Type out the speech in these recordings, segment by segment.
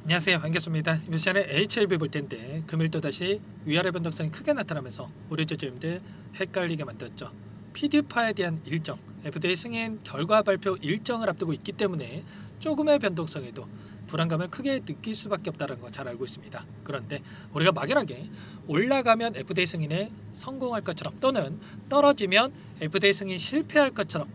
안녕하세요, 반갑습니다. 이번 시간에 HLB 볼 텐데 금일 또다시 위아래 변동성이 크게 나타나면서 우리 주주님들 헷갈리게 만들었죠. PD파에 대한 일정, FDA 승인 결과 발표 일정을 앞두고 있기 때문에 조금의 변동성에도 불안감을 크게 느낄 수밖에 없다는 거 잘 알고 있습니다. 그런데 우리가 막연하게 올라가면 FDA 승인에 성공할 것처럼 또는 떨어지면 FDA 승인 실패할 것처럼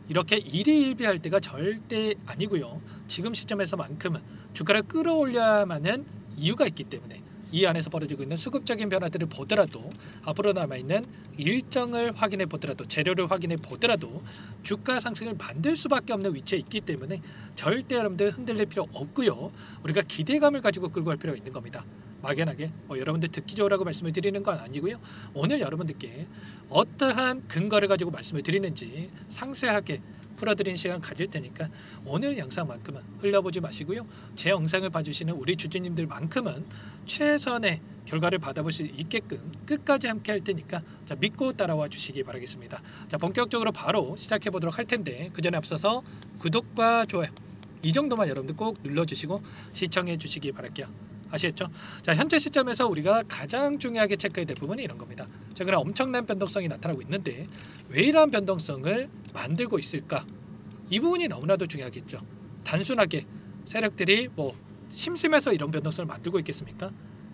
이렇게 일희일비할 때가 절대 아니고요. 지금 시점에서만큼은 주가를 끌어올려야만은 이유가 있기 때문에 이 안에서 벌어지고 있는 수급적인 변화들을 보더라도 앞으로 남아있는 일정을 확인해 보더라도 재료를 확인해 보더라도 주가 상승을 만들 수밖에 없는 위치에 있기 때문에 절대 여러분들 흔들릴 필요 없고요. 우리가 기대감을 가지고 끌고 갈 필요가 있는 겁니다. 막연하게 여러분들 듣기 좋으라고 말씀을 드리는 건 아니고요. 오늘 여러분들께 어떠한 근거를 가지고 말씀을 드리는지 상세하게 풀어드리는 시간 가질 테니까 오늘 영상만큼은 흘려보지 마시고요. 제 영상을 봐주시는 우리 주주님들만큼은 최선의 결과를 받아볼 수 있게끔 끝까지 함께 할 테니까 자, 믿고 따라와 주시기 바라겠습니다. 자, 본격적으로 바로 시작해 보도록 할 텐데 그 전에 앞서서 구독과 좋아요 이 정도만 여러분들 꼭 눌러주시고 시청해 주시기 바랄게요. 아시겠죠? 자, 현재 시점에서 우리가 가장 중요하게 체크해야 될 부분이 이런 겁니다. 최근에 엄청난 변동성이 나타나고 있는데 왜 이러한 변동성을 만들고 있을까? 이 부분이 너무나도 중요하겠죠. 단순하게 세력들이 심심해서 이런 변동성을 만들고 있겠습니까?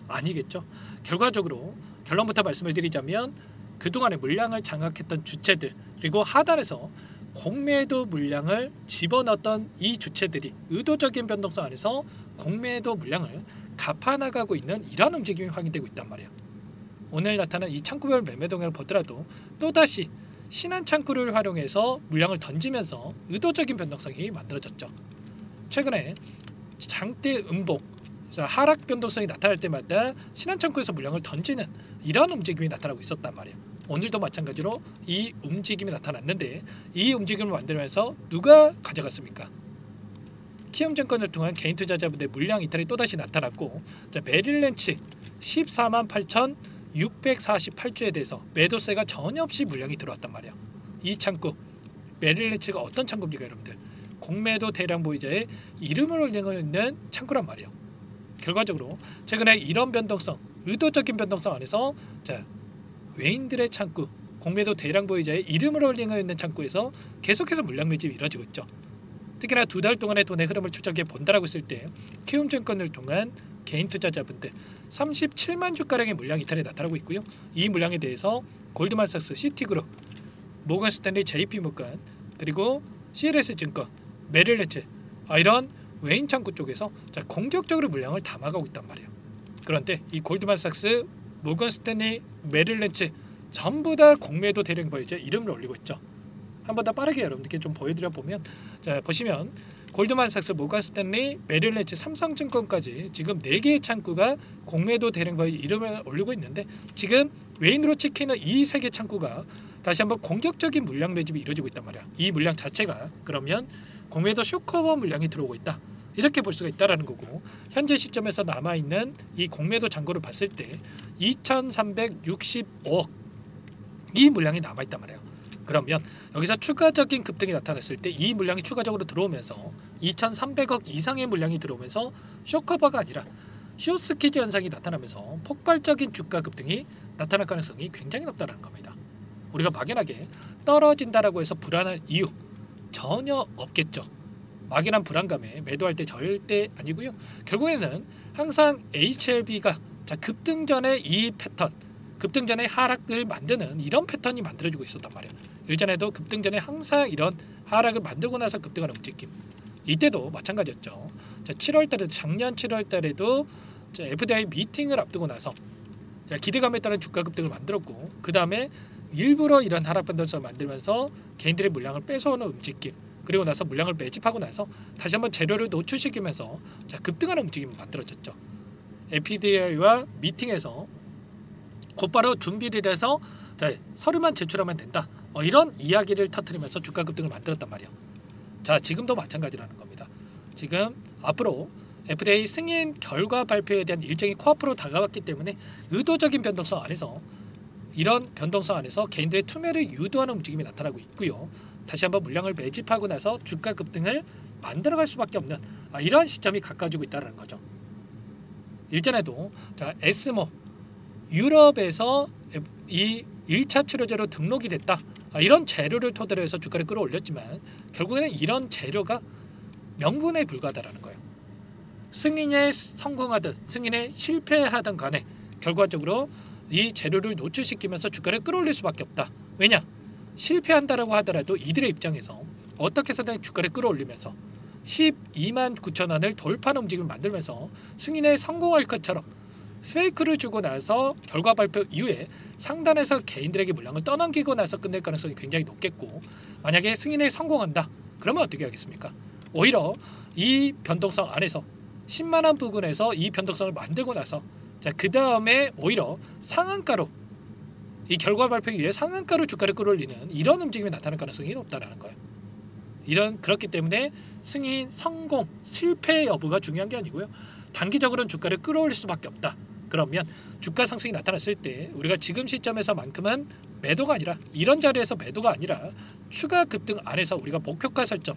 아니겠죠. 결과적으로 결론부터 말씀을 드리자면 그동안의 물량을 장악했던 주체들 그리고 하단에서 공매도 물량을 집어넣었던 이 주체들이 의도적인 변동성 안에서 공매도 물량을 갚아나가고 있는 이런 움직임이 확인되고 있단 말이에요. 오늘 나타난 이 창구별 매매 동향을 보더라도 또다시 신한 창구를 활용해서 물량을 던지면서 의도적인 변동성이 만들어졌죠. 최근에 장대 음봉, 하락 변동성이 나타날 때마다 신한 창구에서 물량을 던지는 이런 움직임이 나타나고 있었단 말이에요. 오늘도 마찬가지로 이 움직임이 나타났는데 이 움직임을 만들면서 누가 가져갔습니까? 키움증권을 통한 개인 투자자분들의 물량 이탈이 또다시 나타났고 메릴랜치 14만 8,648주에 대해서 매도세가 전혀 없이 물량이 들어왔단 말이야. 이 창구 메릴랜치가 어떤 창구입니까 여러분들? 공매도 대량 보유자의 이름을 올리고 있는 창구란 말이에요. 결과적으로 최근에 이런 변동성, 의도적인 변동성 안에서 외인들의 창구, 공매도 대량 보유자의 이름을 올리고 있는 창구에서 계속해서 물량 매집이 이루어지고 있죠. 특히나 두 달 동안의 돈의 흐름을 추적해 본다라고 했을 때 키움증권을 통한 개인 투자자분들 37만 주가량의 물량 이탈이 나타나고 있고요. 이 물량에 대해서 골드만삭스, 시티그룹, 모건스탠리, JP모건 그리고 CLS증권, 메릴랜치 이런 외인 창구 쪽에서 공격적으로 물량을 담아가고 있단 말이에요. 그런데 이 골드만삭스, 모건스탠리, 메릴랜치 전부 다 공매도 대량 보유자 이름을 올리고 있죠. 한번 더 빠르게 여러분들께 좀 보여드려 보면 보시면 골드만삭스, 모건스탠리, 메릴랜치, 삼성증권까지 지금 4개의 창구가 공매도 대량 보유 이름을 올리고 있는데 지금 외인으로 찍히는 이 3개 창구가 다시 한번 공격적인 물량 매집이 이루어지고 있단 말이야. 이 물량 자체가 그러면 공매도 쇼커버 물량이 들어오고 있다. 이렇게 볼 수가 있다라는 거고 현재 시점에서 남아있는 이 공매도 잔고를 봤을 때 2,365억 이 물량이 남아있단 말이에요. 그러면 여기서 추가적인 급등이 나타났을 때 이 물량이 추가적으로 들어오면서 2,300억 이상의 물량이 들어오면서 쇼커버가 아니라 숏스퀴즈 현상이 나타나면서 폭발적인 주가 급등이 나타날 가능성이 굉장히 높다는 겁니다. 우리가 막연하게 떨어진다라고 해서 불안할 이유 전혀 없겠죠. 막연한 불안감에 매도할 때 절대 아니고요. 결국에는 항상 HLB가 급등 전에 이 패턴 급등 전에 하락을 만드는 이런 패턴이 만들어지고 있었단 말이에요. 일전에도 급등 전에 항상 이런 하락을 만들고 나서 급등하는 움직임. 이때도 마찬가지였죠. 7월 달에도 작년 7월 달에도 FDI 미팅을 앞두고 나서 기대감에 따른 주가 급등을 만들었고 그 다음에 일부러 이런 하락 변동성을 만들면서 개인들의 물량을 뺏어오는 움직임 그리고 나서 물량을 매집하고 나서 다시 한번 재료를 노출시키면서 급등하는 움직임이 만들어졌죠. FDI와 미팅에서 곧바로 준비를 해서 서류만 제출하면 된다. 이런 이야기를 터뜨리면서 주가 급등을 만들었단 말이에요. 지금도 마찬가지라는 겁니다. 지금 앞으로 FDA 승인 결과 발표에 대한 일정이 코앞으로 다가왔기 때문에 의도적인 변동성 안에서 이런 변동성 안에서 개인들의 투매를 유도하는 움직임이 나타나고 있고요. 다시 한번 물량을 매집하고 나서 주가 급등을 만들어갈 수밖에 없는 이러한 시점이 가까워지고 있다는 거죠. 일전에도 자 에스모 유럽에서 이 1차 치료제로 등록이 됐다. 이런 재료를 토대로 해서 주가를 끌어올렸지만 결국에는 이런 재료가 명분에 불과하다는 거예요. 승인에 성공하든 승인에 실패하든 간에 결과적으로 이 재료를 노출시키면서 주가를 끌어올릴 수밖에 없다. 왜냐? 실패한다라고 하더라도 이들의 입장에서 어떻게 해서든 주가를 끌어올리면서 12만 9천 원을 돌파하는 움직임을 만들면서 승인에 성공할 것처럼 페이크를 주고 나서 결과 발표 이후에 상단에서 개인들에게 물량을 떠넘기고 나서 끝낼 가능성이 굉장히 높겠고, 만약에 승인에 성공한다 그러면 어떻게 하겠습니까? 오히려 이 변동성 안에서 10만 원 부근에서 이 변동성을 만들고 나서 그 다음에 오히려 상한가로 이 결과 발표 이후에 상한가로 주가를 끌어올리는 이런 움직임이 나타날 가능성이 높다라는 거예요. 그렇기 때문에 승인 성공 실패 여부가 중요한 게 아니고요, 단기적으로는 주가를 끌어올릴 수밖에 없다. 그러면 주가 상승이 나타났을 때 우리가 지금 시점에서만큼은 매도가 아니라 이런 자리에서 매도가 아니라 추가 급등 안에서 우리가 목표가 설정,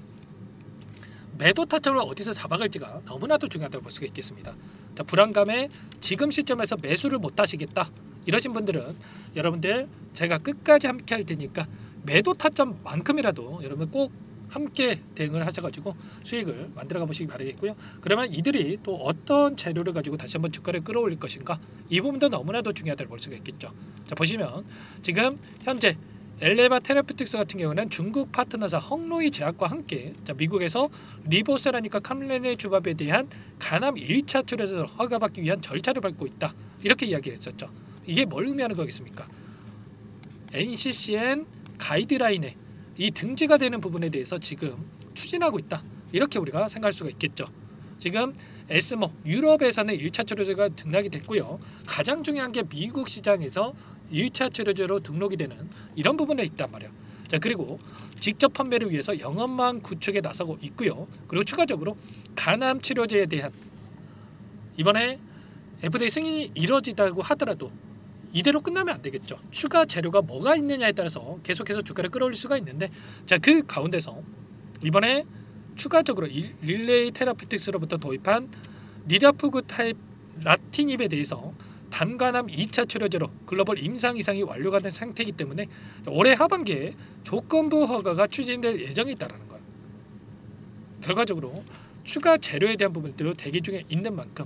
매도 타점을 어디서 잡아갈지가 너무나도 중요하다고 볼 수가 있겠습니다. 자, 불안감에 지금 시점에서 매수를 못 하시겠다 이러신 분들은 여러분들 제가 끝까지 함께 할 테니까 매도 타점만큼이라도 여러분 꼭 함께 대응을 하셔가지고 수익을 만들어가 보시기 바라겠고요. 그러면 이들이 또 어떤 재료를 가지고 다시 한번 주가를 끌어올릴 것인가, 이 부분도 너무나도 중요하다고 볼 수가 있겠죠. 자, 보시면 지금 현재 엘레바 테라피틱스 같은 경우는 중국 파트너사 헝로이 제약과 함께 미국에서 리보세라니까 캄렌의 주밥에 대한 간암 1차 출혈을 허가받기 위한 절차를 밟고 있다. 이렇게 이야기했었죠. 이게 뭘 의미하는 거겠습니까? NCCN 가이드라인에 이 등재가 되는 부분에 대해서 지금 추진하고 있다. 이렇게 우리가 생각할 수가 있겠죠. 지금 에스모 유럽에서는 1차 치료제가 등락이 됐고요. 가장 중요한 게 미국 시장에서 1차 치료제로 등록이 되는 이런 부분에 있단 말이에요. 자, 그리고 직접 판매를 위해서 영업망 구축에 나서고 있고요. 그리고 추가적으로 간암 치료제에 대한 이번에 FDA 승인이 이뤄지다고 하더라도 이대로 끝나면 안 되겠죠. 추가 재료가 뭐가 있느냐에 따라서 계속해서 주가를 끌어올릴 수가 있는데, 자, 그 가운데서 이번에 추가적으로 릴레이 테라피틱스로부터 도입한 리다프구 타입 라티닙에 대해서 단간암 2차 치료제로 글로벌 임상 이상이 완료가 된 상태이기 때문에 올해 하반기에 조건부 허가가 추진될 예정이 있다는 거예요. 결과적으로 추가 재료에 대한 부분들도 대기 중에 있는 만큼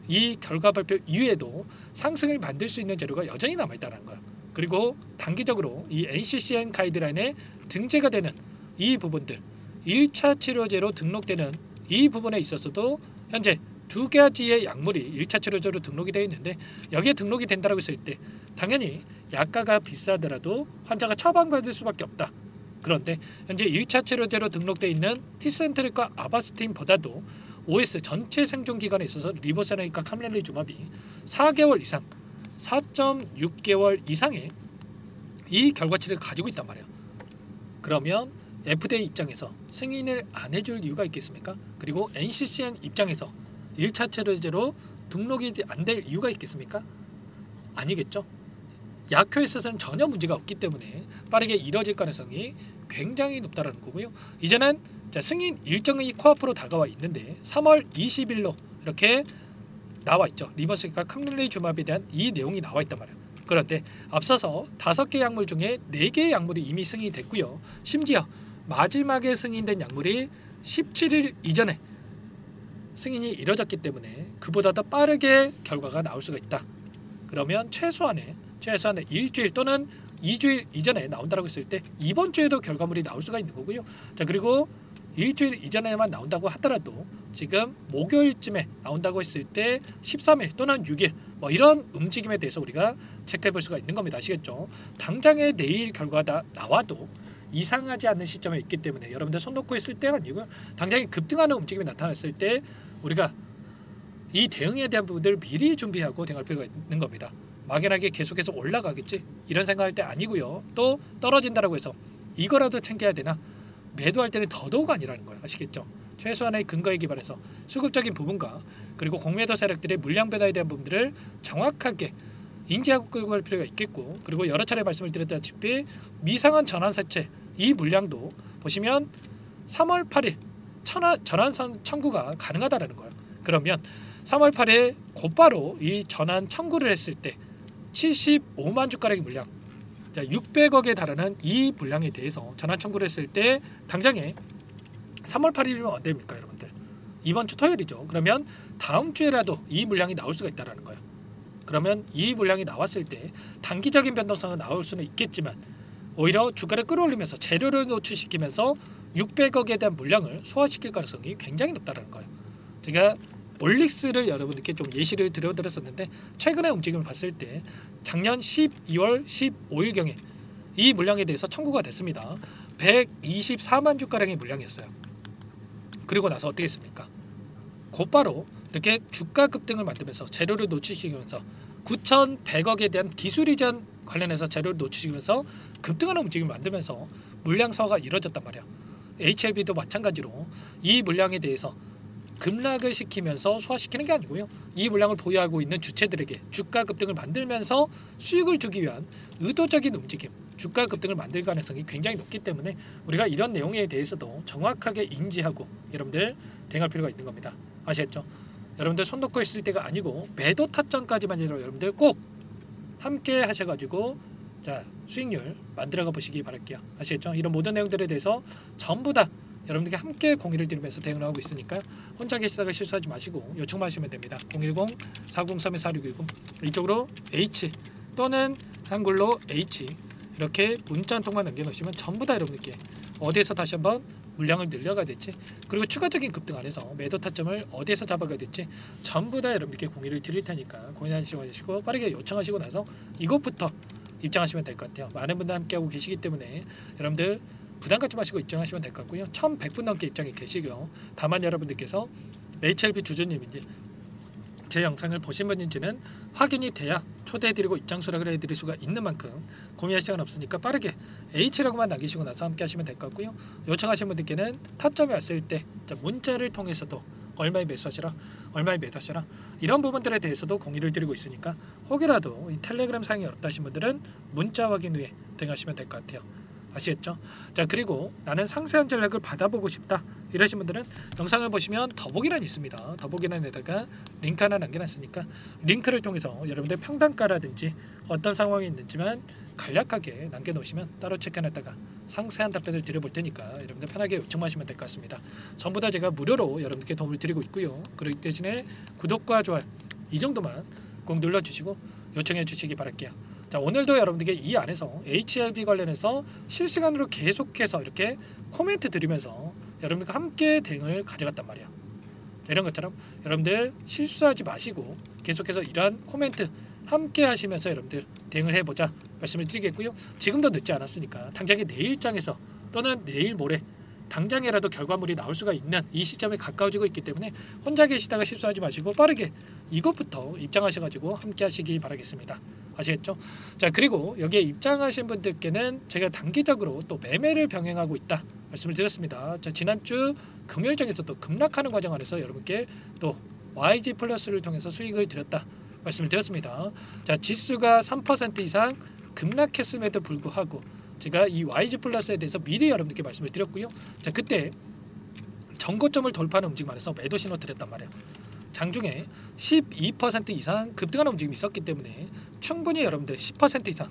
이 결과 발표 이후에도 상승을 만들 수 있는 재료가 여전히 남아있다는 거예요. 그리고 단기적으로 이 NCCN 가이드라인에 등재가 되는 이 부분들, 1차 치료제로 등록되는 이 부분에 있어서도 현재 두 가지의 약물이 1차 치료제로 등록이 되어 있는데, 여기에 등록이 된다고 했을 때 당연히 약가가 비싸더라도 환자가 처방받을 수밖에 없다. 그런데 현재 1차 치료제로 등록되어 있는 티센트릭과 아바스틴보다도 OS 전체 생존 기간에 있어서 리보세라니까 캄렌리주밥이 4개월 이상, 4.6개월 이상의 이 결과치를 가지고 있단 말이에요. 그러면 FDA 입장에서 승인을 안 해줄 이유가 있겠습니까? 그리고 NCCN 입장에서 1차 치료제로 등록이 안 될 이유가 있겠습니까? 아니겠죠. 약효에 있어서는 전혀 문제가 없기 때문에 빠르게 이뤄질 가능성이 굉장히 높다는 거고요. 이제는 승인 일정이 코앞으로 다가와 있는데 3월 20일로 이렇게 나와 있죠. 리버스가 캄렌리주밥에 대한 이 내용이 나와 있단 말이에요. 그런데 앞서서 5개 약물 중에 4개의 약물이 이미 승인이 됐고요. 심지어 마지막에 승인된 약물이 17일 이전에 승인이 이뤄졌기 때문에 그보다 더 빠르게 결과가 나올 수가 있다. 그러면 최소한의 일주일 또는 2주일 이전에 나온다고 했을 때 이번 주에도 결과물이 나올 수가 있는 거고요. 자, 그리고 일주일 이전에만 나온다고 하더라도 지금 목요일쯤에 나온다고 했을 때 13일 또는 6일 뭐 이런 움직임에 대해서 우리가 체크해 볼 수가 있는 겁니다. 아시겠죠? 당장에 내일 결과가 나와도 이상하지 않는 시점에 있기 때문에 여러분들 손 놓고 있을 때가 아니고요. 당장에 급등하는 움직임이 나타났을 때 우리가 이 대응에 대한 부분들을 미리 준비하고 대응할 필요가 있는 겁니다. 막연하게 계속해서 올라가겠지 이런 생각할 때 아니고요. 또 떨어진다라고 해서 이거라도 챙겨야 되나, 매도할 때는 더더욱 아니라는 거예요. 아시겠죠? 최소한의 근거에 기반해서 수급적인 부분과 그리고 공매도 세력들의 물량 배달에 대한 부분들을 정확하게 인지하고 끌고 갈 필요가 있겠고, 그리고 여러 차례 말씀을 드렸다시피 미상한 전환사채 이 물량도 보시면 3월 8일 전환 청구가 가능하다라는 거예요. 그러면 3월 8일 곧바로 이 전환 청구를 했을 때 75만 주가량의 물량, 자 600억에 달하는 이 물량에 대해서 전환 청구를 했을 때 당장에 3월 8일이면 언제입니까, 여러분들? 이번 주 토요일이죠. 그러면 다음 주에라도 이 물량이 나올 수가 있다라는 거예요. 그러면 이 물량이 나왔을 때 단기적인 변동성은 나올 수는 있겠지만 오히려 주가를 끌어올리면서 재료를 노출시키면서 600억에 대한 물량을 소화시킬 가능성이 굉장히 높다는 거예요. 제가 올릭스를 여러분들께 좀 예시를 드렸었는데 최근의 움직임을 봤을 때 작년 12월 15일경에 이 물량에 대해서 청구가 됐습니다. 124만 주가량의 물량이었어요. 그리고 나서 어떻게 했습니까? 곧바로 이렇게 주가 급등을 만들면서 재료를 노출시키면서 9,100억에 대한 기술 이전 관련해서 재료를 노출시키면서 급등하는 움직임을 만들면서 물량 소화가 이루어졌단 말이야. HLB도 마찬가지로 이 물량에 대해서 급락을 시키면서 소화시키는 게 아니고요. 이 물량을 보유하고 있는 주체들에게 주가 급등을 만들면서 수익을 주기 위한 의도적인 움직임, 주가 급등을 만들 가능성이 굉장히 높기 때문에 우리가 이런 내용에 대해서도 정확하게 인지하고 여러분들 대응할 필요가 있는 겁니다. 아시겠죠? 여러분들 손 놓고 있을 때가 아니고 매도 타점까지만 여러분들 꼭 함께 하셔가지고 자 수익률 만들어가 보시기 바랄게요. 아시겠죠? 이런 모든 내용들에 대해서 전부 다 여러분들께 함께 공유를 드리면서 대응을 하고 있으니까 혼자 계시다가 실수하지 마시고 요청만 하시면 됩니다. 010-403-4610 이쪽으로 H 또는 한글로 H 이렇게 문자 한 통만 남겨놓으시면 전부 다 여러분들께 어디에서 다시 한번 물량을 늘려가야 될지 그리고 추가적인 급등 안에서 매도 타점을 어디에서 잡아가야 될지 전부 다 여러분들께 공유를 드릴 테니까 고민하시고 빠르게 요청하시고 나서 이것부터 입장하시면 될 것 같아요. 많은 분들 함께하고 계시기 때문에 여러분들 부담 갖지 마시고 입장하시면 될 것 같고요. 1,100분 넘게 입장이 계시고요. 다만 여러분들께서 HLB 주주님인지 제 영상을 보신 분인지는 확인이 돼야 초대해드리고 입장 수락을 해드릴 수가 있는 만큼 고민할 시간 없으니까 빠르게 H라고만 남기시고 나서 함께 하시면 될 것 같고요. 요청하신 분들께는 타점이 왔을 때 문자를 통해서도 얼마에 매수하시라, 얼마에 매도하시라 이런 부분들에 대해서도 공유를 드리고 있으니까 혹이라도 이 텔레그램 사용이 어렵다신 분들은 문자 확인 후에 대응하시면 될 것 같아요. 아시겠죠? 자 그리고 나는 상세한 전략을 받아보고 싶다 이러신 분들은 영상을 보시면 더보기란이 있습니다. 더보기란에다가 링크 하나 남겨놨으니까 링크를 통해서 여러분들 평단가라든지 어떤 상황이 있는지만 간략하게 남겨놓으시면 따로 체크해놨다가 상세한 답변을 드려볼 테니까 여러분들 편하게 요청하시면 될 것 같습니다. 전부 다 제가 무료로 여러분들께 도움을 드리고 있고요. 그렇기 대신에 구독과 좋아요 이 정도만 꼭 눌러주시고 요청해 주시기 바랄게요. 자 오늘도 여러분들께 이 안에서 HLB 관련해서 실시간으로 계속해서 이렇게 코멘트 드리면서 여러분들과 함께 대응을 가져갔단 말이야. 이런 것처럼 여러분들 실수하지 마시고 계속해서 이러한 코멘트 함께 하시면서 여러분들 대응을 해보자 말씀을 드리겠고요. 지금도 늦지 않았으니까 당장에 내일장에서 또는 내일 모레 당장이라도 결과물이 나올 수가 있는 이 시점에 가까워지고 있기 때문에 혼자 계시다가 실수하지 마시고 빠르게 이것부터 입장하셔가지고 함께 하시기 바라겠습니다. 아시겠죠? 자 그리고 여기에 입장하신 분들께는 제가 단기적으로 또 매매를 병행하고 있다 말씀을 드렸습니다. 자 지난주 금요일장에서 또 급락하는 과정 안에서 여러분께 또 YG 플러스를 통해서 수익을 드렸다 말씀을 드렸습니다. 자 지수가 3% 이상 급락했음에도 불구하고 제가 이 YG 플러스에 대해서 미리 여러분들께 말씀을 드렸고요. 자 그때 전고점을 돌파하는 움직임 안에서 매도 신호 드렸단 말이에요. 장중에 12% 이상 급등하는 움직임이 있었기 때문에 충분히 여러분들 10% 이상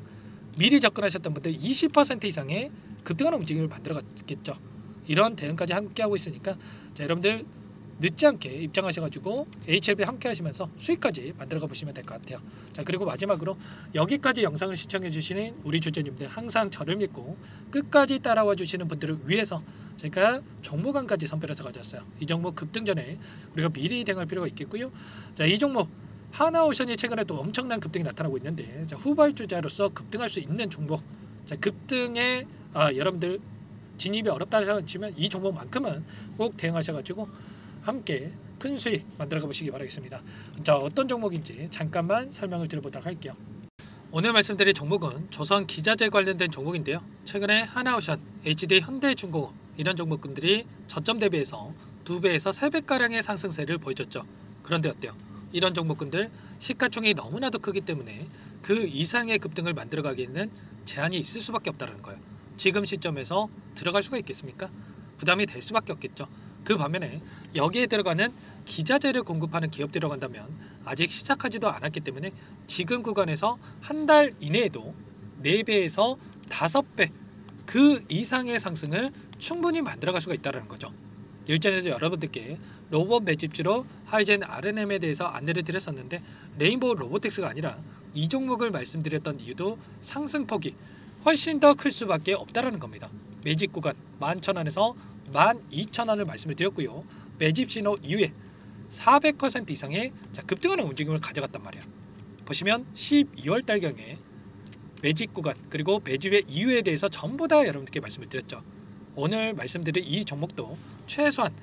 미리 접근하셨던 분들 20% 이상의 급등하는 움직임을 만들어갔겠죠. 이런 대응까지 함께하고 있으니까 자, 여러분들 늦지 않게 입장하셔가지고 HLB 함께 하시면서 수익까지 만들어가 보시면 될 것 같아요. 자 그리고 마지막으로 여기까지 영상을 시청해 주시는 우리 주주님들 항상 저를 믿고 끝까지 따라와 주시는 분들을 위해서 제가 종목안까지 선별해서 가져왔어요. 이 종목 급등 전에 우리가 미리 대응할 필요가 있겠고요. 자 이 종목 하나오션이 최근에 또 엄청난 급등이 나타나고 있는데 자, 후발주자로서 급등할 수 있는 종목 자 급등에 여러분들 진입이 어렵다 하시면 이 종목만큼은 꼭 대응하셔가지고 함께 큰 수익 만들어가 보시기 바라겠습니다. 자 어떤 종목인지 잠깐만 설명을 드려보도록 할게요. 오늘 말씀드릴 종목은 조선기자재 관련된 종목인데요. 최근에 하나오션, HD 현대중공업 이런 종목군들이 저점 대비해서 2배에서 3배가량의 상승세를 보여줬죠. 그런데 어때요? 이런 종목군들 시가총액이 너무나도 크기 때문에 그 이상의 급등을 만들어가기에는 제한이 있을 수밖에 없다는 거예요. 지금 시점에서 들어갈 수가 있겠습니까? 부담이 될 수밖에 없겠죠. 그 반면에 여기에 들어가는 기자재를 공급하는 기업 들어간다면 아직 시작하지도 않았기 때문에 지금 구간에서 한 달 이내에도 4배에서 5배 그 이상의 상승을 충분히 만들어갈 수가 있다는 거죠. 일전에도 여러분들께 로봇 매집주로 하이젠 RNM에 대해서 안내를 드렸었는데 레인보우 로보틱스가 아니라 이 종목을 말씀드렸던 이유도 상승폭이 훨씬 더 클 수밖에 없다라는 겁니다. 매집 구간 11,000원에서 12,000원을 말씀을 드렸고요. 매집 신호 이후에 400% 이상의 급등하는 움직임을 가져갔단 말이야. 보시면 12월 달경에 매집 구간 그리고 매집의 이유에 대해서 전부 다 여러분들께 말씀을 드렸죠. 오늘 말씀드린 이 종목도 최소한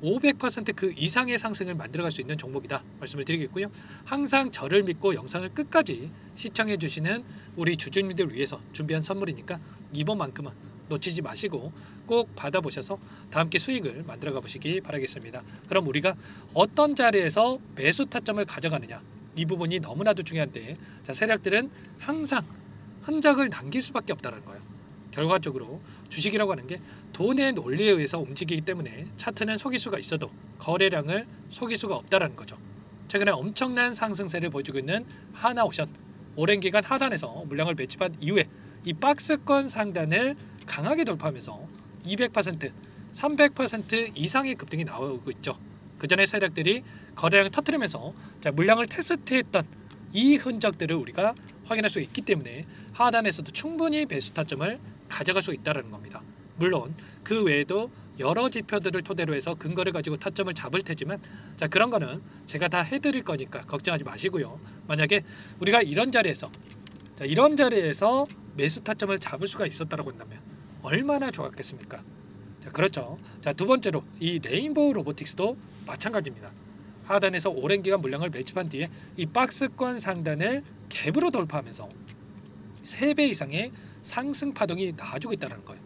500%그 이상의 상승을 만들어갈 수 있는 종목이다 말씀을 드리겠고요. 항상 저를 믿고 영상을 끝까지 시청해 주시는 우리 주주님들 위해서 준비한 선물이니까 이번만큼은 놓치지 마시고 꼭 받아보셔서 다 함께 수익을 만들어가 보시기 바라겠습니다. 그럼 우리가 어떤 자리에서 매수 타점을 가져가느냐 이 부분이 너무나도 중요한데 세력들은 항상 흔적을 남길 수밖에 없다는 거예요. 결과적으로 주식이라고 하는 게 돈의 논리에 의해서 움직이기 때문에 차트는 속일 수가 있어도 거래량을 속일 수가 없다는 거죠. 최근에 엄청난 상승세를 보여주고 있는 하나오션 오랜 기간 하단에서 물량을 매집한 이후에 이 박스권 상단을 강하게 돌파하면서 200%, 300% 이상의 급등이 나오고 있죠. 그 전에 세력들이 거래량을 터뜨리면서 물량을 테스트했던 이 흔적들을 우리가 확인할 수 있기 때문에 하단에서도 충분히 매수 타점을 가져갈 수 있다는 겁니다. 물론 그 외에도 여러 지표들을 토대로 해서 근거를 가지고 타점을 잡을 테지만 그런 거는 제가 다 해드릴 거니까 걱정하지 마시고요. 만약에 우리가 이런 자리에서 매수 타점을 잡을 수가 있었다고 한다면 얼마나 좋았겠습니까? 그렇죠. 두 번째로 이 레인보우 로보틱스도 마찬가지입니다. 하단에서 오랜 기간 물량을 매집한 뒤에 이 박스권 상단을 갭으로 돌파하면서 3배 이상의 상승 파동이 나와주고 있다는 거예요.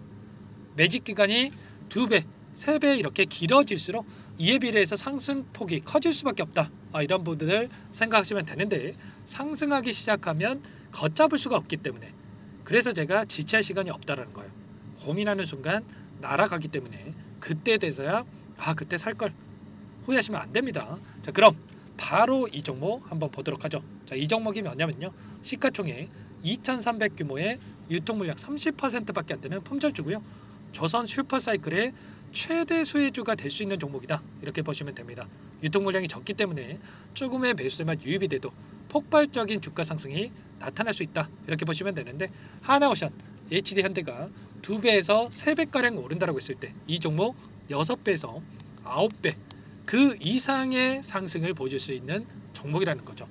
매집 기간이 2배, 3배 이렇게 길어질수록 이에 비례해서 상승폭이 커질 수밖에 없다. 이런 부분을 생각하시면 되는데 상승하기 시작하면 걷잡을 수가 없기 때문에 그래서 제가 지체할 시간이 없다는 거예요. 고민하는 순간 날아가기 때문에 그때 돼서야 그때 살걸 후회하시면 안 됩니다. 그럼 바로 이 종목 한번 보도록 하죠. 이 종목이 뭐냐면요. 시가총액 2,300 규모의 유통물량 30%밖에 안 되는 품절주고요. 조선 슈퍼사이클의 최대 수혜주가 될 수 있는 종목이다. 이렇게 보시면 됩니다. 유통물량이 적기 때문에 조금의 매수세만 유입이 돼도 폭발적인 주가 상승이 나타날 수 있다. 이렇게 보시면 되는데 하나오션, HD현대가 2배에서 3배가량 오른다라고 했을 때 이 종목 6배에서 9배 그 이상의 상승을 보여줄 수 있는 종목이라는 거죠.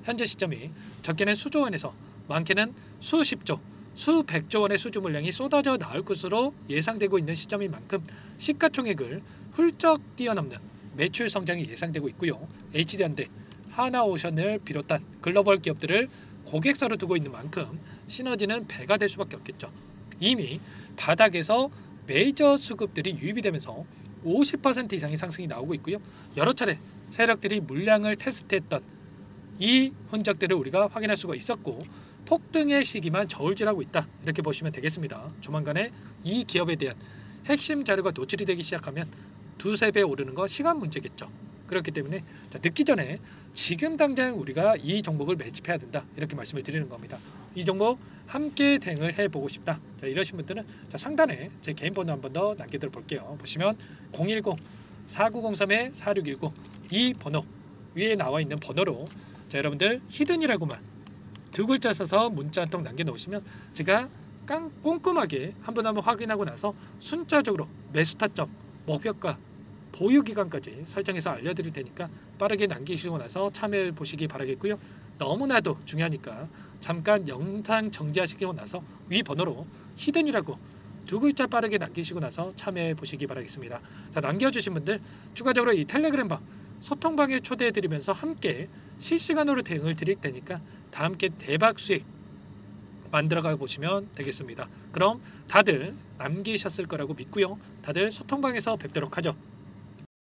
현재 시점이 적게는 수조 원에서 많게는 수십조, 수백조 원의 수주 물량이 쏟아져 나올 것으로 예상되고 있는 시점인 만큼 시가총액을 훌쩍 뛰어넘는 매출 성장이 예상되고 있고요. HD현대, 하나오션을 비롯한 글로벌 기업들을 고객사로 두고 있는 만큼 시너지는 배가 될 수밖에 없겠죠. 이미 바닥에서 메이저 수급들이 유입이 되면서 50% 이상의 상승이 나오고 있고요. 여러 차례 세력들이 물량을 테스트했던 이 흔적들을 우리가 확인할 수가 있었고 폭등의 시기만 저울질하고 있다. 이렇게 보시면 되겠습니다. 조만간에 이 기업에 대한 핵심 자료가 노출이 되기 시작하면 2-3배 오르는 거 시간 문제겠죠. 그렇기 때문에 늦기 전에 지금 당장 우리가 이 종목을 매집해야 된다. 이렇게 말씀을 드리는 겁니다. 이 종목 함께 대응을 해보고 싶다. 이러신 분들은 상단에 제 개인 번호 한 번 더 남겨드려 볼게요. 보시면 010-4903-4619 이 번호 위에 나와 있는 번호로 여러분들 히든이라고만 2글자 써서 문자 한 통 남겨놓으시면 제가 꼼꼼하게 한 번 확인하고 나서 순차적으로 매수 타점, 목표가, 보유기간까지 설정해서 알려드릴 테니까 빠르게 남기시고 나서 참여해 보시기 바라겠고요. 너무나도 중요하니까 잠깐 영상 정지하시고 나서 위 번호로 히든이라고 2글자 빠르게 남기시고 나서 참여해 보시기 바라겠습니다. 남겨주신 분들 추가적으로 이 텔레그램방 소통방에 초대해드리면서 함께 실시간으로 대응을 드릴 테니까 다 함께 대박 수익 만들어가 보시면 되겠습니다. 그럼 다들 남기셨을 거라고 믿고요. 다들 소통방에서 뵙도록 하죠.